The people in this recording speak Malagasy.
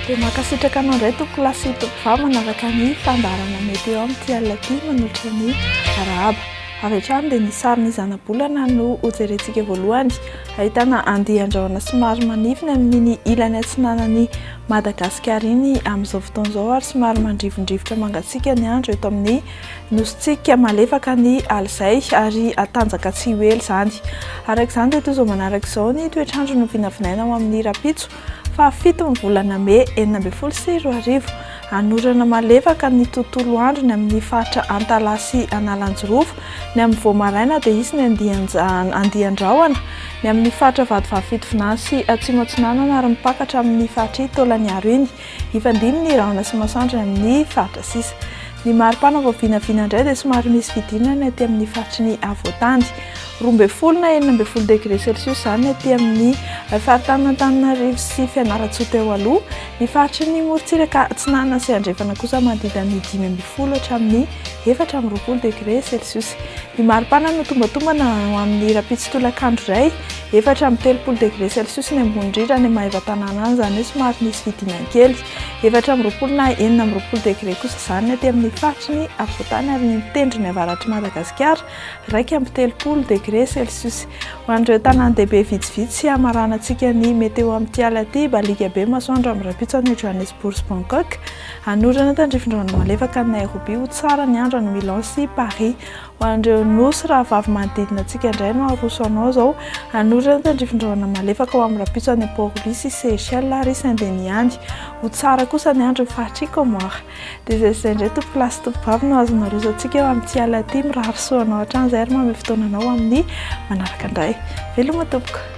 Dia mankasitraka anao indray tompo lasy sy tompo vava manaraka ny fandaharana mety eo amin'ity alina ity manolotra ny arahaba. Avy hatrany dia ny sarin'ny zana-bolana no hojerentsika voalohany. Ahitana andian-drahona somary manifiny amin'ny ilany atsinanan'ny Madagasikara iny amin'izao fotoana izao ary somary mandrivondrivotra mangatsiaka ny andro eto amin'ny nositsika malefaka ny alizay ary atanjaka tsy ho ela izany. Araka izany dia toy izao manaraka izao ny toetr'andro no vinavinaina ao amin'ny Rapitso fa 7 volana May 2024. Anorana malefaka ny tontolo andro ny amin'ny faritra Antalasy Analanjorofo, ny amin'ny Voamaraina dia isy ny andian-drahona, ny amin'ny faritra Vadivavy sy Atsimo Atsinanana ary mipakatra amin'ny faritra Taolagnaro iny, ifandimby ny rahona sy masoandro ny amin'ny faritra sisa. Ny maripana vao vinavina indray dia somary misy fidinana aty amin'ny faritry ny Avoatany, 12 na 14 degré Celsius izany aty amin'ny faritany sy Fianarantsoa eo aloha, ny faritry ny Morotsiraka Atsinanana sy Andrefana kosa manodidina ny 15 hatramin'ny 14 degré Celsius. Ny maripana no tombatombana ao amin'ny Rapitso tolakandro iray, 13 degré Celsius ny ambony indrindra ny Maheva-Tanàna izany hoe somary misy fidinana kely, 14 na 19 degré kosa izany aty amin'ny faritry ny Avoatany ary ny mitendry ny avaratry Madagasikara 13 degré Celsius. Ho an'ireo tanàn-dehibe vitsivitsy sy hamaranantsika ny meteo amin'ity alina ity, balika be masoandro amin'ny Rapitso ny Johannesburg sy Bangkok, anorana tandrifin-drahona malefaka ny Nairobi, ho tsara ny andro any Milan sy Paris. Ho an'ireo nosy raha vavy manodidina antsika indray no aroso anao izao, anorana tandrifin-drahona malefaka ao amin'ny Rapitso any Port-Louis sy Seychelles ary Saint-Denis any, ho tsara kosa ny andro faritry Comores. Dia izay indray tompo lasy tompo vavy no azonareo izantsika eo amin'ity alina ity, mirary soanao hatrany izay ary manome fotoananao amin'ny manaraka indray. Veloma tompoko.